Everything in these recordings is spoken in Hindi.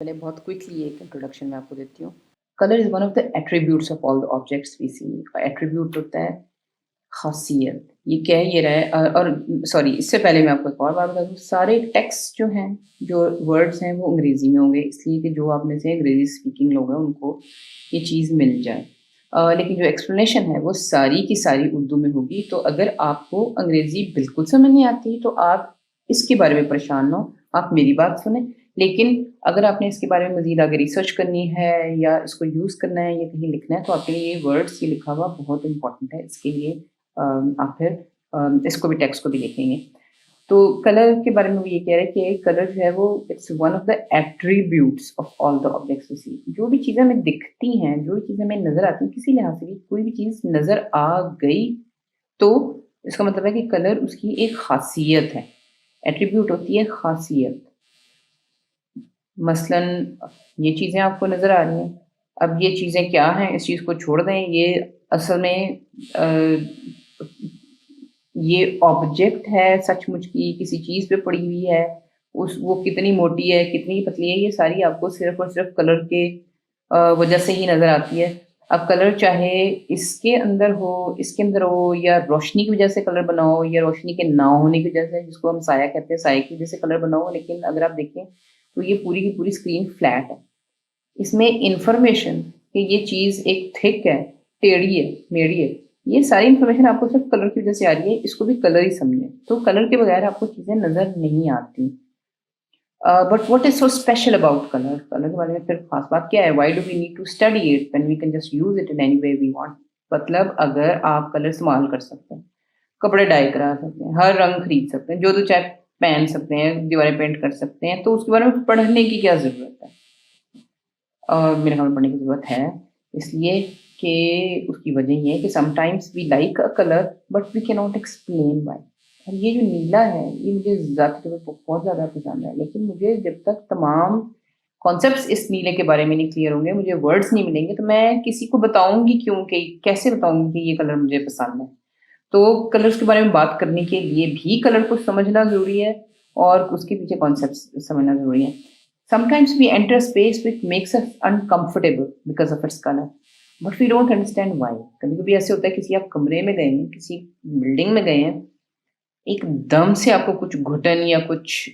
पहले बहुत क्विकली एक इंट्रोडक्शन मैं आपको देती हूँ। Colour is one of the attributes of all the objects we see. Attribute होता है ख़ासियत। ये कह ये रहा है और सॉरी इससे पहले मैं आपको एक और बात बता दूँ, सारे टेक्स्ट जो हैं, जो वर्ड्स हैं वो अंग्रेज़ी में होंगे इसलिए कि जो आप में से अंग्रेज़ी स्पीकिंग लोग हैं उनको ये चीज़ मिल जाए। लेकिन जो एक्सप्लेनेशन है वो सारी की सारी उर्दू में होगी, तो अगर आपको अंग्रेज़ी बिल्कुल समझ नहीं आती तो आप इसके बारे में परेशान ना हो, आप मेरी बात सुनें। लेकिन अगर आपने इसके बारे में मज़ीद आगे रिसर्च करनी है या इसको यूज़ करना है या कहीं लिखना है तो आपके लिए ये वर्ड्स ये लिखा हुआ बहुत इम्पोर्टेंट है। इसके लिए आप फिर इसको भी टेक्स्ट को भी देखेंगे। तो कलर के बारे में वो ये कह रहे हैं कि कलर जो है वो it's one of the attributes of all the objects we see. जो भी चीज़ें हमें दिखती हैं, जो भी चीज़ें हमें नज़र आती हैं, किसी लिहाज से भी कोई भी चीज़ नज़र आ गई तो इसका मतलब है कि कलर उसकी एक ख़ासियत है। एट्रीब्यूट होती है ख़ासियत। मसलन ये चीज़ें आपको नज़र आ रही हैं। अब ये चीज़ें क्या हैं, इस चीज़ को छोड़ दें, ये असल में ये ऑब्जेक्ट है सचमुच की, किसी चीज़ पे पड़ी हुई है, उस वो कितनी मोटी है, कितनी पतली है, ये सारी आपको सिर्फ़ और सिर्फ़ कलर के वजह से ही नज़र आती है। अब कलर चाहे इसके अंदर हो, इसके अंदर हो या रोशनी की वजह से कलर बना हो या रोशनी के ना होने की वजह से जिसको हम साया कहते हैं, साये की वजह से कलर बना हो, लेकिन अगर आप देखें तो ये पूरी की पूरी स्क्रीन फ्लैट है। इसमें इन्फॉर्मेशन कि ये चीज़ एक थिक है, टेढ़ी है, मेढ़ी है, ये सारी इन्फॉर्मेशन आपको सिर्फ़ कलर की वजह से आ रही है, इसको भी कलर ही समझें। तो कलर के बगैर आपको चीज़ें नज़र नहीं आती। But what is so special about colour? Colour के बारे में फिर ख़ास बात क्या है? Why do we need to study it when we can just use it in any way we want? मतलब अगर आप कलर इस्तेमाल कर सकते हैं, कपड़े डाई करा सकते हैं, हर रंग खरीद सकते हैं, जो चाहे पहन सकते हैं, दीवारें पेंट कर सकते हैं, तो उसके बारे में पढ़ने की क्या ज़रूरत है? मेरे ख़्याल में पढ़ने की ज़रूरत है, इसलिए कि उसकी वजह ये है कि sometimes we like a colour but we can not explain why. और ये जो नीला है, ये मुझे ज़ाती तौर पे बहुत ज़्यादा पसंद है, लेकिन मुझे जब तक तमाम कॉन्सेप्ट्स इस नीले के बारे में नहीं क्लियर होंगे, मुझे वर्ड्स नहीं मिलेंगे, तो मैं किसी को बताऊँगी क्यों कि कैसे बताऊँगी कि ये कलर मुझे पसंद है। तो कलर्स के बारे में बात करने के लिए भी कलर को समझना ज़रूरी है और उसके पीछे कॉन्सेप्ट्स समझना ज़रूरी है। Sometimes we enter a space which makes us uncomfortable because of its color, but we don't understand why. कभी-कभी ऐसे होता है किसी आप कमरे में गए हैं, किसी बिल्डिंग में गए हैं, एकदम से आपको कुछ घुटन या कुछ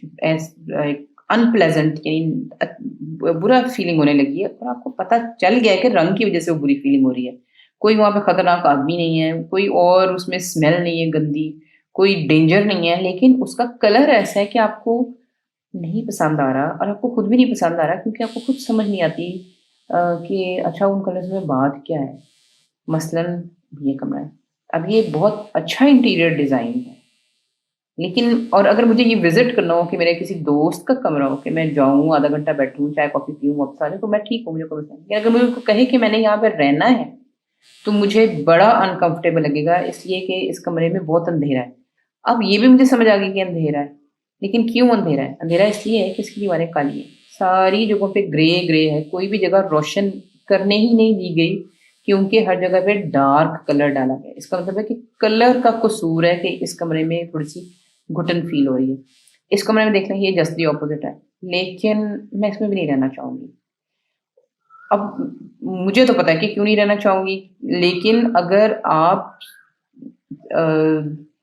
अनप्लेजेंट यानी बुरा फीलिंग होने लगी है और आपको पता चल गया है कि रंग की वजह से वो बुरी फीलिंग हो रही है। कोई वहाँ पे खतरनाक आदमी नहीं है, कोई और उसमें स्मेल नहीं है गंदी, कोई डेंजर नहीं है, लेकिन उसका कलर ऐसा है कि आपको नहीं पसंद आ रहा और आपको खुद भी नहीं पसंद आ रहा क्योंकि आपको खुद समझ नहीं आती कि अच्छा उन कलर्स में बात क्या है। मसलन ये कमरा है। अब ये बहुत अच्छा इंटीरियर डिज़ाइन है। लेकिन और अगर मुझे ये विज़िट करना हो कि मेरे किसी दोस्त का कमरा हो कि मैं जाऊँ, आधा घंटा बैठूँ, चाय कॉफ़ी पीऊँ, वापस आ जाऊँ, तो मैं ठीक हूँ, मुझे कोई मसला नहीं। लेकिन अगर मुझे उसको कहे कि मैंने यहाँ पे रहना है, तो मुझे बड़ा अनकम्फ़र्टेबल लगेगा इसलिए कि इस कमरे में बहुत अंधेरा है। अब ये भी मुझे समझ आ गई कि अंधेरा है, लेकिन क्यों अंधेरा है? अंधेरा इसलिए है कि इसकी दीवारें काली हैं। सारी जगहों पे ग्रे है, कोई भी जगह रोशन करने ही नहीं दी गई क्योंकि हर जगह पे डार्क कलर डाला गया है। इसका मतलब है कि कलर का कसूर है कि इस कमरे में थोड़ी-सी घुटन फ़ील हो रही है। इस कमरे में देख लें ये जस्ट द ऑपोज़िट है, लेकिन मैं इसमें भी नहीं रहना चाहूँगी। अब मुझे तो पता है कि क्यों नहीं रहना चाहूँगी, लेकिन अगर आप अ,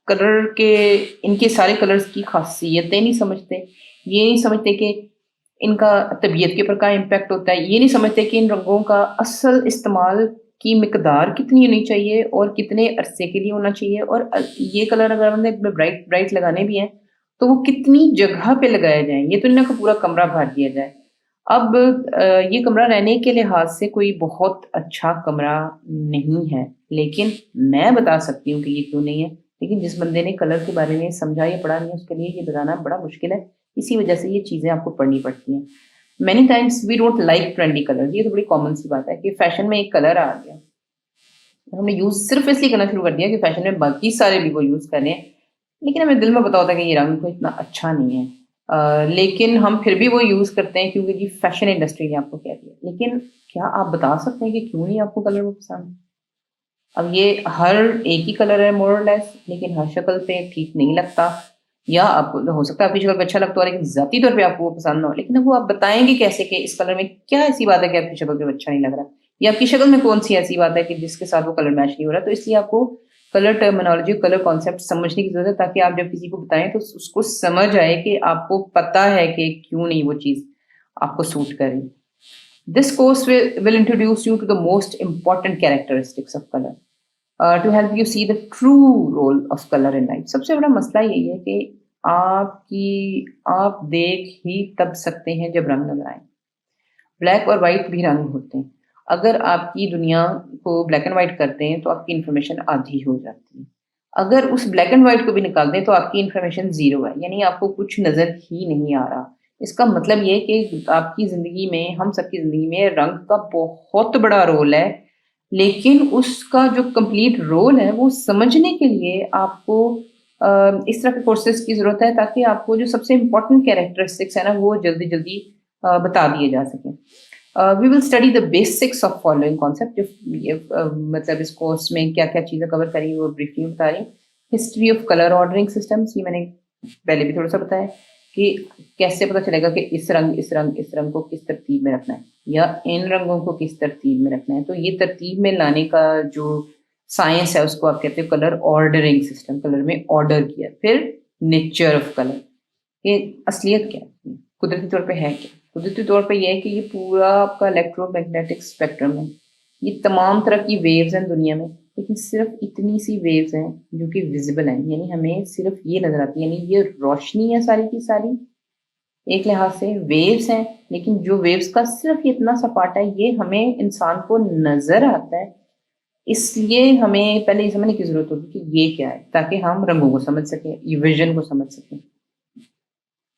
कलर के इनके सारे कलर्स की ख़ासियतें नहीं समझते, ये नहीं समझते कि इनका तबीयत के ऊपर क्या इम्पैक्ट होता है, ये नहीं समझते कि इन रंगों का असल इस्तेमाल की मिकदार कितनी होनी चाहिए और कितने अरसे के लिए होना चाहिए और ये कलर अगर हमने ब्राइट ब्राइट लगाने भी हैं, तो वो कितनी जगह पे लगाए जाएँ, ये तो नहीं ना कि पूरा कमरा भर दिया जाए। अब ये कमरा रहने के लिहाज से कोई बहुत अच्छा कमरा नहीं है, लेकिन मैं बता सकती हूँ कि ये क्यों नहीं है। लेकिन जिस बंदे ने कलर के बारे में समझा या पढ़ा नहीं है, उसके लिए ये बताना बड़ा मुश्किल है। इसी वजह से ये चीज़ें आपको पढ़नी पड़ती हैं। Many times we don't like trendy colours, ये तो बड़ी कॉमन सी बात है कि फैशन में एक कलर आ गया और हमने यूज़ सिर्फ़ इसलिए करना शुरू कर दिया कि फैशन में बाकी सारे भी वो यूज़ कर रहे हैं। लेकिन हमें दिल में पता होता है कि ये रंग कोई इतना अच्छा नहीं है। लेकिन हम फिर भी वो यूज़ करते हैं क्योंकि जी फैशन इंडस्ट्री ने आपको कह दिया। लेकिन क्या आप बता सकते हैं कि क्यों नहीं आपको कलर वो पसंद है? अब ये हर एक ही कलर है मोर और लेस, लेकिन हर शक्ल पे ठीक नहीं लगता। या आपको हो सकता है आपकी शक्ल पे अच्छा लगता हो लेकिन ज़ाती तौर पे आपको वो पसंद ना हो, लेकिन अब वो आप बताएँगे कैसे कि इस कलर में क्या ऐसी बात है कि आपकी शक्ल पे अच्छा नहीं लग रहा? या आपकी शक्ल में कौन-सी ऐसी बात है कि जिसके साथ वो कलर मैच नहीं हो रहा? तो इसलिए आपको कलर टर्मिनोलॉजी, कलर कॉन्सेप्ट समझने की ज़रूरत है ताकि आप जब किसी को बताएँ तो उसको समझ आए कि आपको पता है कि क्यों नहीं वो चीज़ आपको सूट कर रही। This course will introduce you to the most important characteristics of color to help you see the true role of color in life. सबसे बड़ा मसला यही है कि आप देख ही तब सकते हैं जब रंग नजर आए। ब्लैक और वाइट भी रंग होते हैं। अगर आपकी दुनिया को ब्लैक एंड वाइट करते हैं तो आपकी इन्फॉर्मेशन आधी हो जाती है। अगर उस ब्लैक एंड वाइट को भी निकाल दें तो आपकी इन्फॉर्मेशन ज़ीरो है, यानी आपको कुछ नज़र ही नहीं आ रहा। इसका मतलब ये है कि आपकी ज़िंदगी में, हम सबकी ज़िंदगी में रंग का बहुत बड़ा रोल है, लेकिन उसका जो कंप्लीट रोल है वो समझने के लिए आपको इस तरह के कोर्सेज़ की ज़रूरत है ताकि आपको जो सबसे इम्पोर्टेंट कैरेक्टरिस्टिक्स है ना वो जल्दी-जल्दी बता दिए जा सकें। We will study the basics of following concept मतलब इस कोर्स में क्या-क्या चीज़ें कवर करी वो ब्रीफली बता रही हूँ। History of colour ordering systems, ये मैंने पहले भी थोड़ा-सा बताया कि कैसे पता चलेगा कि इस रंग को किस तरतीब में रखना है या इन रंगों को किस तरतीब में रखना है। तो ये तरतीब में लाने का जो साइंस है उसको आप कहते हो कलर ऑर्डरिंग सिस्टम, कलर में ऑर्डर किया। फिर नेचर ऑफ कलर, ये असलियत क्या है? कुदरती तौर पे है क्या? कुदरती तौर पे ये है कि ये पूरा आपका इलेक्ट्रोमैग्नेटिक स्पेक्ट्रम है। ये तमाम तरह की वेव्स हैं दुनिया में, लेकिन सिर्फ़ इतनी सी वेव्स हैं जो कि विज़िबल हैं, यानी हमें सिर्फ़ ये नज़र आती है, यानी ये रोशनी है सारी की सारी, एक लिहाज से वेव्स हैं, लेकिन जो वेव्स का सिर्फ़ इतना सा पार्ट है, ये हमें इंसान को नज़र आता है। इसलिए हमें पहले ये समझने की ज़रूरत होगी कि ये क्या है, ताकि हम रंगों को समझ सकें, ये विज़न को समझ सकें।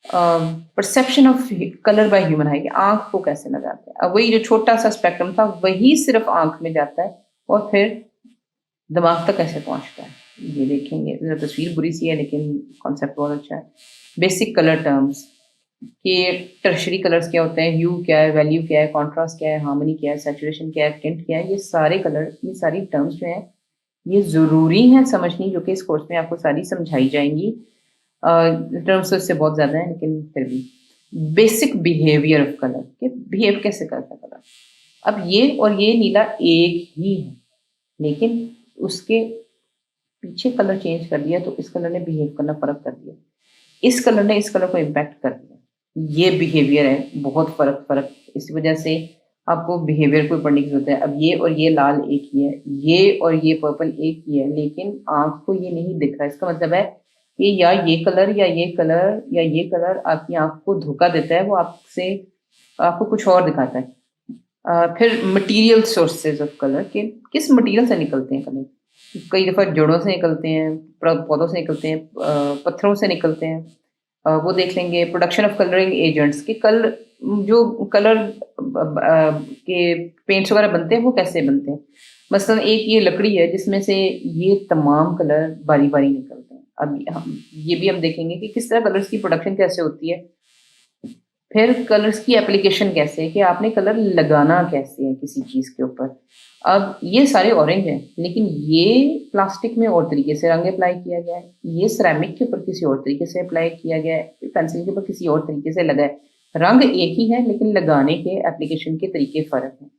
Perception of colour by human आई, आँख को कैसे नज़र आता है। अब वही जो छोटा-सा स्पेक्ट्रम था, वही सिर्फ़ आँख में जाता है और फिर दिमाग तक कैसे पहुँचता है, ये देखेंगे। ज़रा तस्वीर बुरी-सी है लेकिन कॉन्सेप्ट बहुत अच्छा है। बेसिक कलर टर्म्स कि टर्शियरी कलर्स क्या होते हैं, ह्यू क्या है, वैल्यू क्या है, कॉन्ट्रास्ट क्या है, हार्मनी क्या है, सैचुरेशन क्या है, टिंट क्या है, ये सारे कलर, ये सारी टर्म्स जो हैं, ये ज़रूरी हैं समझनी, जो कि इस कोर्स में आपको सारी समझाई जाएँगी। टर्म्स तो इससे बहुत ज़्यादा हैं लेकिन फिर भी। बेसिक बिहेवियर ऑफ कलर, कि बिहेव कैसे करता है कलर। अब ये और ये नीला एक ही है, लेकिन उसके पीछे कलर चेंज कर दिया तो इस कलर ने बिहेव करना फ़र्क कर दिया। इस कलर ने इस कलर को इम्पैक्ट कर दिया। ये बिहेवियर है, बहुत फ़र्क इस वजह से आपको बिहेवियर को पढ़ने की ज़रूरत है। अब ये लाल एक ही है, ये और ये पर्पल एक ही है, लेकिन आँख को ये नहीं दिख रहा। इसका मतलब है कि या ये कलर या ये कलर या ये कलर आपकी आँख को धोखा देता है, वो आपको कुछ और दिखाता है। फिर मटीरियल सोर्सेज़ ऑफ कलर, कि किस मटीरियल से निकलते हैं कलर। कई दफ़ा जड़ों से निकलते हैं, पौधों से निकलते हैं, पत्थरों से निकलते हैं। वो देख लेंगे। प्रोडक्शन ऑफ कलरिंग एजेंट्स, कि जो कलर के पेंट्स वगैरह बनते हैं वो कैसे बनते हैं। मसलन एक ये लकड़ी है जिसमें से ये तमाम कलर बारी-बारी निकलते हैं। अब हम ये भी हम देखेंगे कि किस तरह कलर्स की प्रोडक्शन कैसे होती है। फिर कलर्स की एप्लीकेशन कैसे है, कि आपने कलर लगाना कैसे है किसी चीज़ के ऊपर। अब ये सारे ऑरेंज हैं, लेकिन ये प्लास्टिक में और तरीके से रंग अप्लाई किया गया है, ये सिरेमिक के ऊपर किसी और तरीके से अप्लाई किया गया है, पेंसिल के ऊपर किसी और तरीके से लगा है। रंग एक ही है लेकिन लगाने के एप्लीकेशन के तरीके फ़र्क हैं।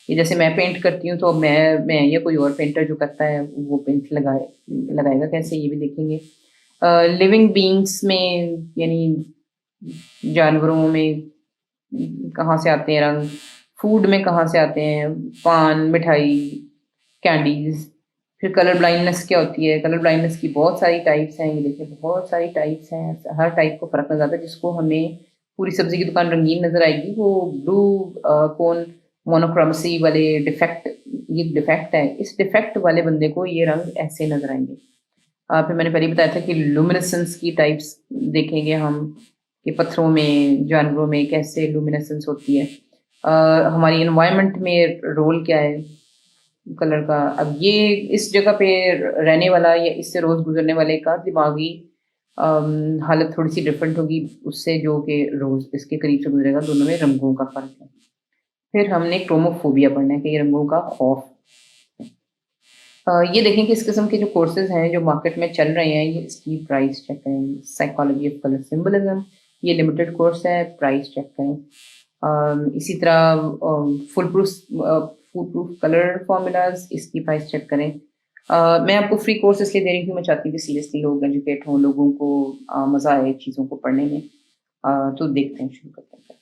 ये जैसे मैं पेंट करती हूँ तो मैं या कोई और पेंटर जो करता है वो पेंट लगाएगा कैसे, ये भी देखेंगे। लिविंग बीइंग्स में, यानी जानवरों में कहाँ से आते हैं रंग, फूड में कहाँ से आते हैं, पान, मिठाई, कैंडीज़। फिर कलर ब्लाइंडनेस क्या होती है? कलर ब्लाइंडनेस की बहुत सारी टाइप्स हैं, ये देखिए बहुत सारी टाइप्स हैं। हर टाइप को फ़र्क नज़र आता है, जिसको हमें पूरी सब्ज़ी की दुकान रंगीन नज़र आएगी, वो ब्लू कोन मोनोक्रोमेसी वाले डिफेक्ट, ये डिफेक्ट है। इस डिफेक्ट वाले बंदे को ये रंग ऐसे नज़र आएँगे। फिर मैंने पहले ही बताया था कि लुमिनेसेंस की टाइप्स देखेंगे हम, कि पत्थरों में, जानवरों में कैसे लुमिनेसेंस होती है। हमारी एनवायरनमेंट में रोल क्या है कलर का। अब ये इस जगह पे रहने वाला या इससे रोज़ गुज़रने वाले का दिमागी हालत थोड़ी-सी डिफरेंट होगी उससे जो कि रोज़ इसके करीब से गुज़रेगा, दोनों में रंगों का फ़र्क है। फिर हमने क्रोमोफोबिया पढ़ना है कि ये रंगों का खौफ। ये देखें कि इस किस्म के जो कोर्सेज हैं जो मार्केट में चल रहे हैं, ये इसकी प्राइस चेक करें। साइकोलॉजी ऑफ कलर सिंबलिज्म, ये लिमिटेड कोर्स है, प्राइस चेक करें। इसी तरह फुल प्रूफ कलर फॉर्मूलाज, इसकी प्राइस चेक करें। मैं आपको फ्री कोर्स इसलिए दे रही हूँ, मैं चाहती हूँ कि सीरियसली लोग एजुकेट हों, लोगों को मज़ा आए चीज़ों को पढ़ने में। तो देखते हैं, शुरू करते हैं।